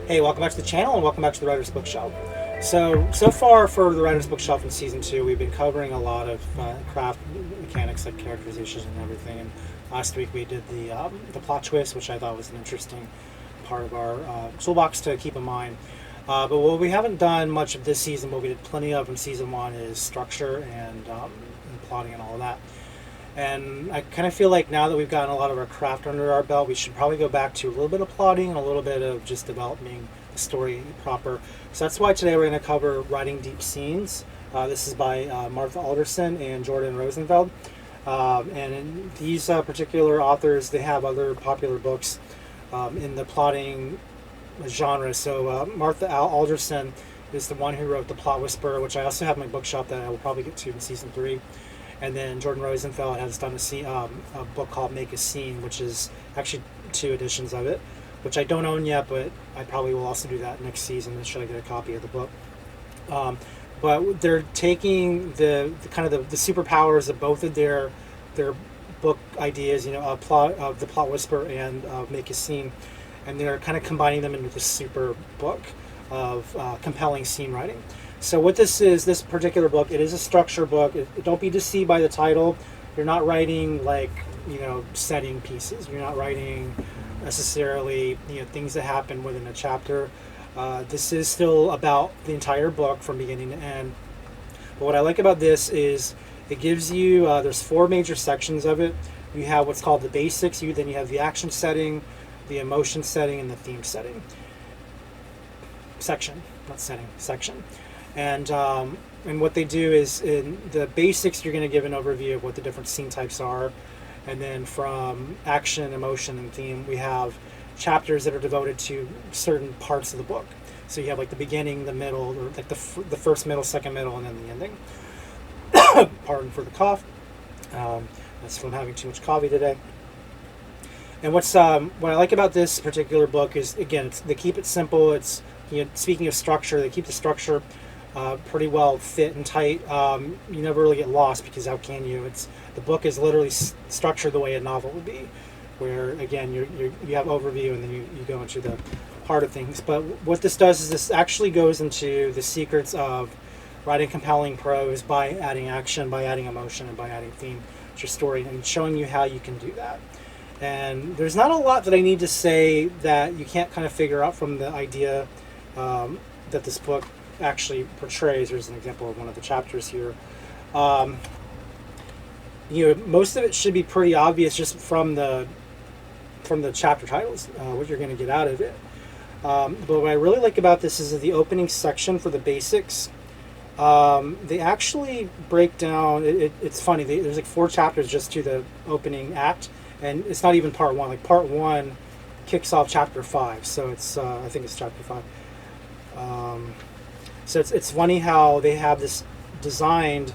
Hey, welcome back to the channel and welcome back to the Writer's Bookshelf. So far for the Writer's Bookshelf in Season 2, we've been covering a lot of craft mechanics like characterization and everything. And last week we did the plot twist, which I thought was an interesting part of our toolbox to keep in mind. But what we haven't done much of this season, what we did plenty of in Season 1 is structure and plotting and all of that. And I kind of feel like now that we've gotten a lot of our craft under our belt, we should probably go back to a little bit of plotting and a little bit of just developing the story proper. So that's why today we're going to cover Writing Deep Scenes. This is by Martha Alderson and Jordan Rosenfeld. And these particular authors, they have other popular books in the plotting genre. So Martha Alderson is the one who wrote The Plot Whisperer, which I also have in my bookshelf that I will probably get to in Season 3. And then Jordan Rosenfeld has done a book called Make a Scene, which is actually 2 editions of it, which I don't own yet, but I probably will also do that next season should I get a copy of the book. But they're taking the superpowers of both of their book ideas, a plot of The Plot Whisperer and Make a Scene, and they're kind of combining them into this super book of compelling scene writing. So what this is, this particular book, it is a structure book. Don't be deceived by the title. You're not writing like, setting pieces. You're not writing necessarily, things that happen within a chapter. This is still about the entire book from beginning to end. But what I like about this is it gives you, there's 4 major sections of it. You have what's called the basics. Then you have the action setting, the emotion setting, and the theme setting. Section. And what they do is in the basics, you're going to give an overview of what the different scene types are. And then from action, emotion, and theme, we have chapters that are devoted to certain parts of the book. So you have like the beginning, the middle, or like the first middle, second middle, and then the ending. Pardon for the cough. That's from having too much coffee today. And what I like about this particular book is, again, they keep it simple. It's speaking of structure, they keep the structure pretty well fit and tight. You never really get lost because how can you? The book is literally structured the way a novel would be, where again you have overview and then you go into the heart of things. But what this does is this actually goes into the secrets of writing compelling prose by adding action, by adding emotion, and by adding theme to your story, and showing you how you can do that. And there's not a lot that I need to say that you can't kind of figure out from the idea that this book actually portrays. There's an example of one of the chapters here. Most of it should be pretty obvious just from the chapter titles, what you're going to get out of it. But what I really like about this is the opening section for the basics. They actually break down. It's funny. There's like 4 chapters just to the opening act, and it's not even part 1. Like part 1 kicks off chapter 5, so it's I think it's chapter 5. So it's funny how they have this designed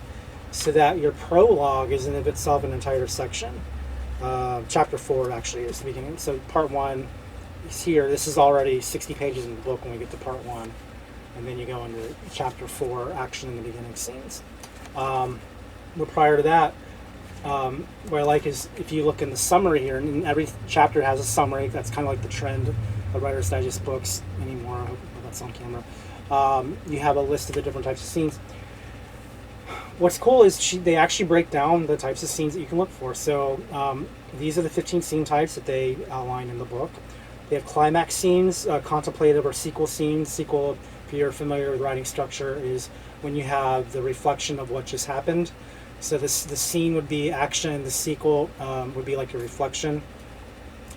so that your prologue is in of itself an entire section. Chapter 4 actually is the beginning. So part 1 is here. This is already 60 pages in the book when we get to part 1. And then you go into chapter 4, action in the beginning scenes. But prior to that, what I like is if you look in the summary here, and every chapter has a summary. That's kind of like the trend of Writer's Digest books anymore. I hope that's on camera. You have a list of the different types of scenes. What's cool is they actually break down the types of scenes that you can look for. So these are the 15 scene types that they outline in the book. They have climax scenes, contemplative or sequel scenes. Sequel, if you're familiar with writing structure, is when you have the reflection of what just happened. So the scene would be action, the sequel would be like a reflection.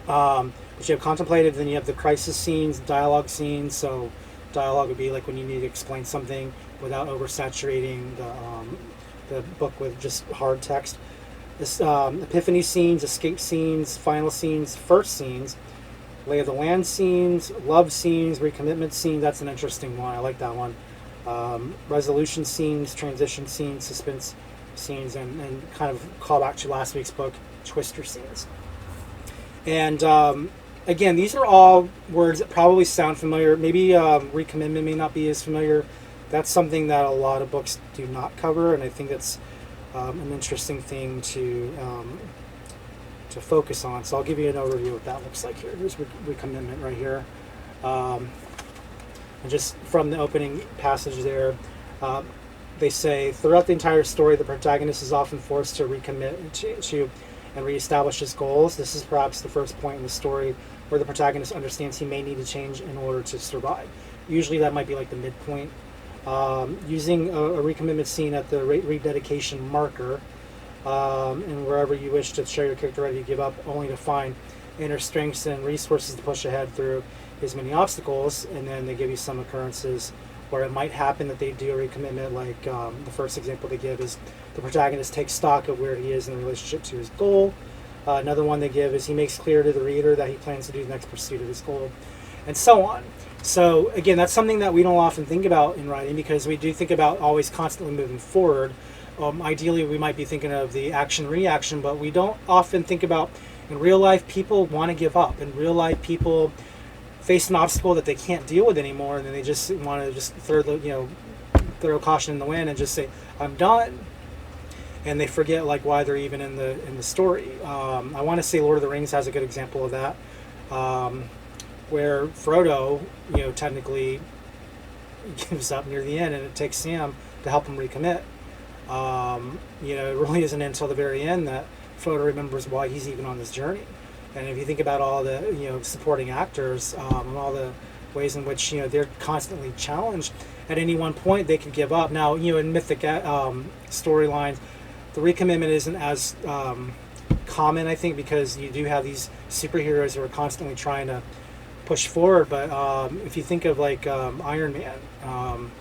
But you have contemplative, then you have the crisis scenes, dialogue scenes. So dialogue would be like when you need to explain something without oversaturating the book with just hard text. This epiphany scenes, escape scenes, final scenes, first scenes, lay of the land scenes, love scenes, recommitment scenes. That's an interesting one. I like that one. Resolution scenes, transition scenes, suspense scenes, and kind of call back to last week's book, twister scenes. And again, these are all words that probably sound familiar. Maybe recommitment may not be as familiar. That's something that a lot of books do not cover, and I think that's an interesting thing to focus on. So I'll give you an overview of what that looks like here. Here's recommitment right here. And just from the opening passage there, they say, throughout the entire story, the protagonist is often forced to recommit to and reestablish his goals. This is perhaps the first point in the story where the protagonist understands he may need to change in order to survive. Usually that might be like the midpoint. Using a recommitment scene at the rededication marker, and wherever you wish to show your character ready to give up, only to find inner strengths and resources to push ahead through his many obstacles. And then they give you some occurrences where it might happen that they do a recommitment, like the first example they give is the protagonist takes stock of where he is in relationship to his goal. Another one they give is he makes clear to the reader that he plans to do the next pursuit of his goal, and so on. So again, that's something that we don't often think about in writing, because we do think about always constantly moving forward. Ideally, we might be thinking of the action-reaction, but we don't often think about, in real life, people want to give up. In real life, people face an obstacle that they can't deal with anymore, and then they just want to just throw caution in the wind and just say, I'm done. And they forget like why they're even in the story. I want to say Lord of the Rings has a good example of that, where Frodo, technically gives up near the end, and it takes Sam to help him recommit. It really isn't until the very end that Frodo remembers why he's even on this journey. And if you think about all the supporting actors and all the ways in which they're constantly challenged, at any one point they could give up. Now in mythic storylines, the recommitment isn't as common, I think, because you do have these superheroes who are constantly trying to push forward. But if you think of like Iron Man,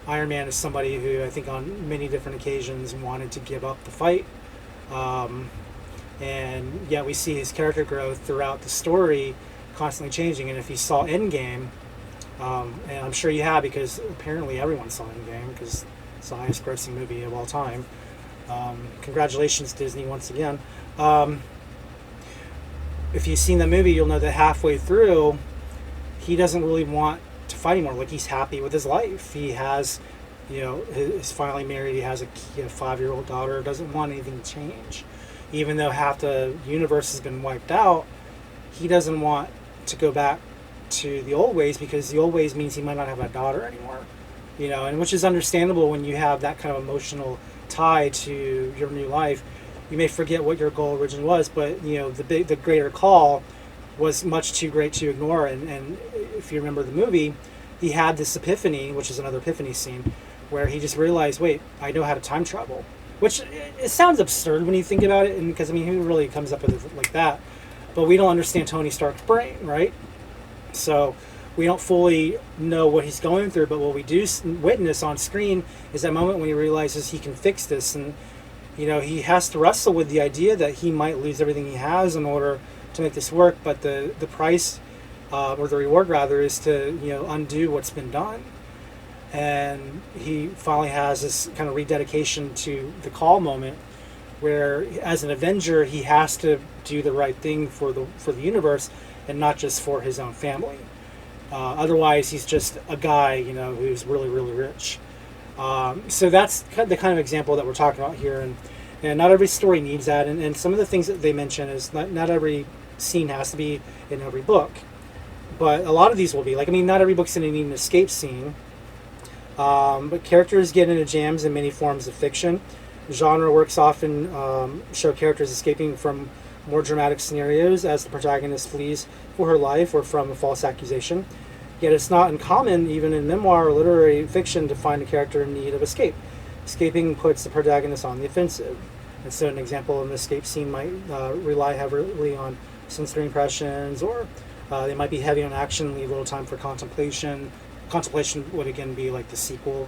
Iron Man is somebody who I think on many different occasions wanted to give up the fight. And yet we see his character growth throughout the story constantly changing. And if you saw Endgame, and I'm sure you have, because apparently everyone saw Endgame, because it's the highest grossing movie of all time. Congratulations, Disney, once again. If you've seen the movie, you'll know that halfway through, he doesn't really want to fight anymore. Like, he's happy with his life. He has, he's finally married. He has a 5-year-old daughter. Doesn't want anything to change. Even though half the universe has been wiped out, he doesn't want to go back to the old ways, because the old ways means he might not have a daughter anymore. And which is understandable when you have that kind of emotional tie to your new life. You may forget what your goal originally was, but the greater call was much too great to ignore. And if you remember the movie, he had this epiphany, which is another epiphany scene, where he just realized, wait, I know how to time travel. Which, it sounds absurd when you think about it, and because who really comes up with it like that? But we don't understand Tony Stark's brain, right? So we don't fully know what he's going through, but what we do witness on screen is that moment when he realizes he can fix this, and he has to wrestle with the idea that he might lose everything he has in order to make this work, but the price, or the reward rather, is to undo what's been done. And he finally has this kind of rededication to the call moment, where as an Avenger he has to do the right thing for the universe, and not just for his own family. Otherwise, he's just a guy, who's really, really rich. So that's the kind of example that we're talking about here. And not every story needs that. And some of the things that they mention is not every scene has to be in every book. But a lot of these will be. Not every book's going to need an escape scene. But characters get into jams in many forms of fiction. Genre works often show characters escaping from more dramatic scenarios as the protagonist flees for her life or from a false accusation. Yet it's not uncommon, even in memoir or literary fiction, to find a character in need of escape. Escaping puts the protagonist on the offensive. And so an example of an escape scene might rely heavily on sensory impressions, or they might be heavy on action, leave little time for contemplation. Contemplation would again be like the sequel.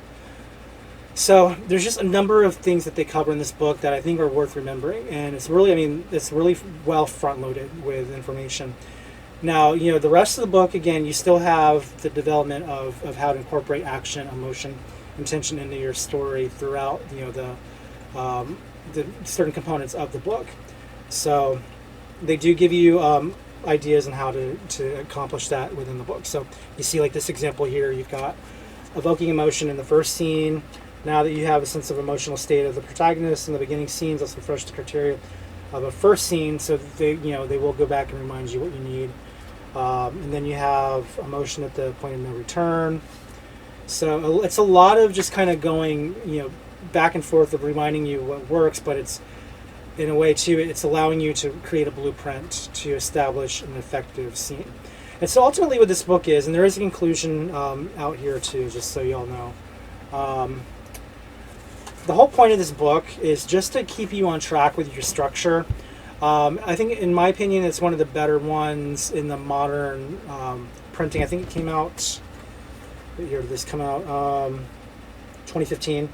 So there's just a number of things that they cover in this book that I think are worth remembering, and it's really well front-loaded with information. Now, the rest of the book, again, you still have the development of how to incorporate action, emotion, intention into your story throughout, the certain components of the book. So they do give you ideas on how to accomplish that within the book. So you see, like this example here, you've got evoking emotion in the first scene. Now that you have a sense of emotional state of the protagonist in the beginning scenes, let's refresh the criteria of a first scene, so that they will go back and remind you what you need. And then you have emotion at the point of no return. So it's a lot of just kind of going, back and forth of reminding you what works, but it's in a way too, it's allowing you to create a blueprint to establish an effective scene. And so ultimately what this book is, and there is a conclusion out here too, just so you all know. The whole point of this book is just to keep you on track with your structure. I think, in my opinion, it's one of the better ones in the modern printing. I think it came out, what year did this come out? 2015.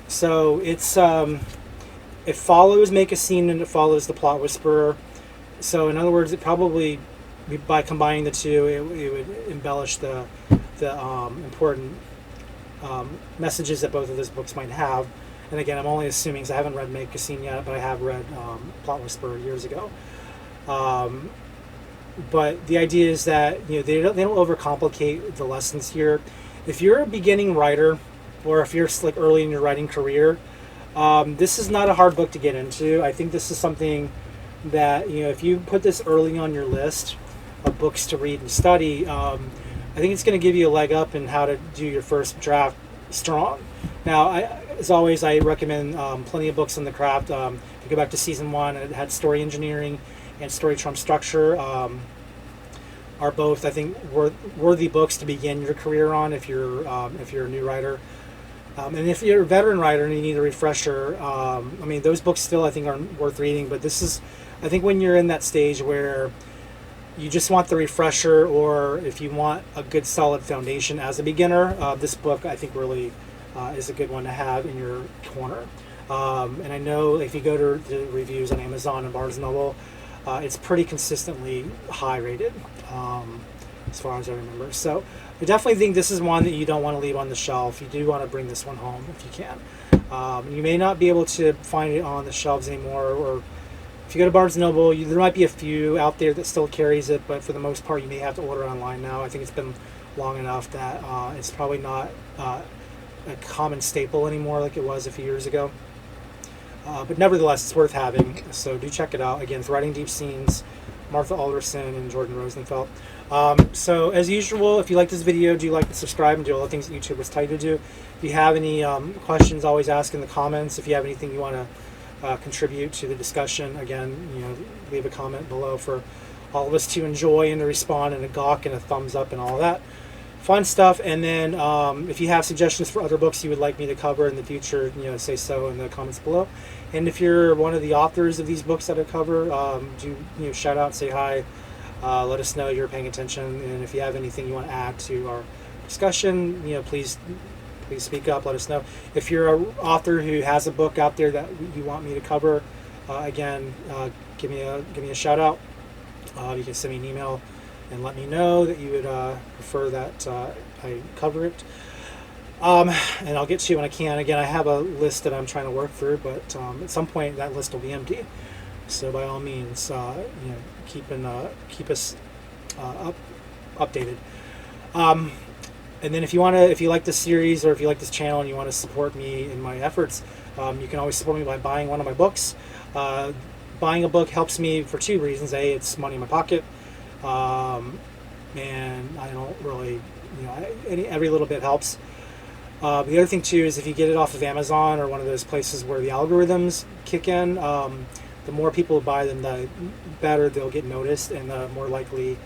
So it's it follows Make a Scene and it follows The Plot Whisperer. So in other words, it probably, by combining the two, it would embellish the important messages that both of those books might have. And again, I'm only assuming, because I haven't read Make a Scene yet, but I have read Plot Whisperer years ago. But the idea is that they don't overcomplicate the lessons here. If you're a beginning writer, or if you're like early in your writing career, this is not a hard book to get into. I think this is something that if you put this early on your list of books to read and study, I think it's going to give you a leg up in how to do your first draft strong. Now, as always, I recommend plenty of books on the craft. If you go back to season 1, it had Story Engineering and Story Trump Structure. Are both, I think, worthy books to begin your career on if you're a new writer. And if you're a veteran writer and you need a refresher, those books still, I think, are worth reading. But this is, I think, when you're in that stage where you just want the refresher, or if you want a good solid foundation as a beginner, this book, I think, really is a good one to have in your corner. And I know if you go to the reviews on Amazon and Barnes & Noble, it's pretty consistently high rated, as far as I remember. So I definitely think this is one that you don't want to leave on the shelf. You do want to bring this one home if you can. You may not be able to find it on the shelves anymore, or if you go to Barnes & Noble, there might be a few out there that still carries it, but for the most part, you may have to order it online now. I think it's been long enough that it's probably not a common staple anymore like it was a few years ago. But nevertheless, it's worth having, so do check it out. Again, it's Writing Deep Scenes, Martha Alderson and Jordan Rosenfeld. So as usual, if you like this video, do like to subscribe and do all the things that YouTube was telling you to do. If you have any questions, always ask in the comments. If you have anything you want to contribute to the discussion, again, leave a comment below for all of us to enjoy and to respond, and a gawk and a thumbs up and all that fun stuff. And then if you have suggestions for other books you would like me to cover in the future, say so in the comments below. And if you're one of the authors of these books that I cover, do shout out, say hi, let us know you're paying attention. And if you have anything you want to add to our discussion, please speak up, let us know. If you're an author who has a book out there that you want me to cover, again, give me a shout out. You can send me an email and let me know that you would prefer that I cover it. And I'll get to you when I can. Again, I have a list that I'm trying to work through, but at some point that list will be empty. So by all means, keep us updated. And then if you like this series, or if you like this channel and you want to support me in my efforts, you can always support me by buying one of my books. Buying a book helps me for two reasons. A, it's money in my pocket. And I don't really, every little bit helps. The other thing too is if you get it off of Amazon or one of those places where the algorithms kick in, the more people who buy them, the better they'll get noticed, and the more likely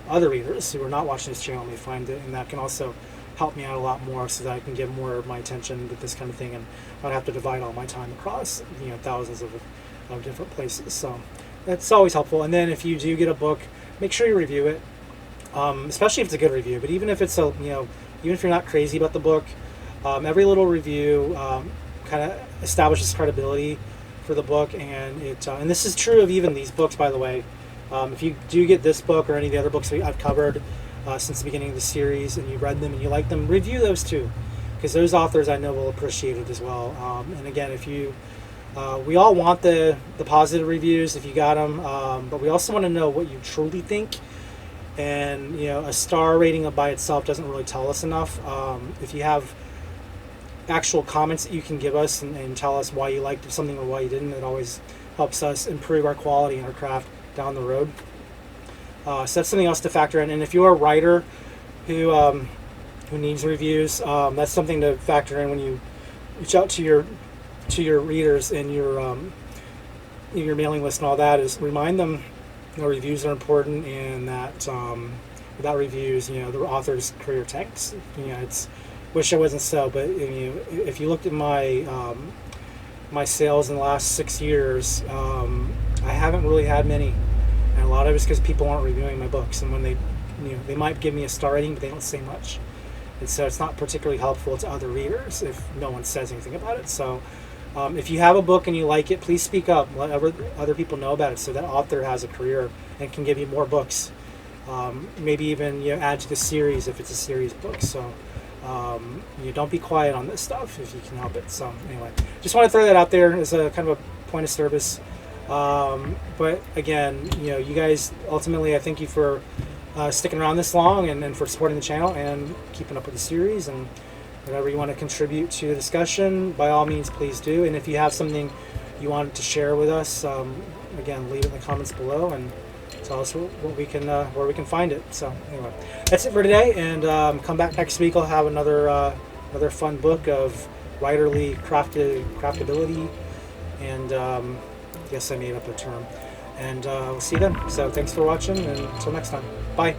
other readers who are not watching this channel may find it. And that can also help me out a lot more, so that I can give more of my attention to this kind of thing, and I don't have to divide all my time across thousands of different places. So that's always helpful. And then if you do get a book, make sure you review it, especially if it's a good review. But even if it's even if you're not crazy about the book, every little review kind of establishes credibility for the book, and and this is true of even these books, by the way. If you do get this book or any of the other books I've covered since the beginning of the series, and you read them and you like them, review those too, because those authors I know will appreciate it as well. And again, if you we all want the positive reviews if you got them, but we also want to know what you truly think. And a star rating by itself doesn't really tell us enough. If you have actual comments that you can give us and tell us why you liked something or why you didn't, it always helps us improve our quality and our craft down the road. So that's something else to factor in. And if you're a writer who needs reviews, that's something to factor in when you reach out to your readers and your mailing list and all that. Is remind them, reviews are important, and that without reviews, the author's career tanks. It's wish it wasn't so, but if you looked at my sales in the last 6 years, I haven't really had many, and a lot of it's because people aren't reviewing my books, and when they might give me a star rating, but they don't say much, and so it's not particularly helpful to other readers if no one says anything about it. So if you have a book and you like it, please speak up, let other people know about it, so that author has a career and can give you more books, maybe even add to the series if it's a series book. So you don't be quiet on this stuff if you can help it. So anyway, just want to throw that out there as a kind of a point of service. But again, you guys, ultimately, I thank you for sticking around this long and for supporting the channel and keeping up with the series, and whatever you want to contribute to the discussion, by all means, please do. And if you have something you want to share with us, again, leave it in the comments below and tell us what we can where we can find it. So anyway, that's it for today, and come back next week. I'll have another fun book of writerly craftability, and yes, I made up a term, and we'll see you then. So thanks for watching, and until next time, bye.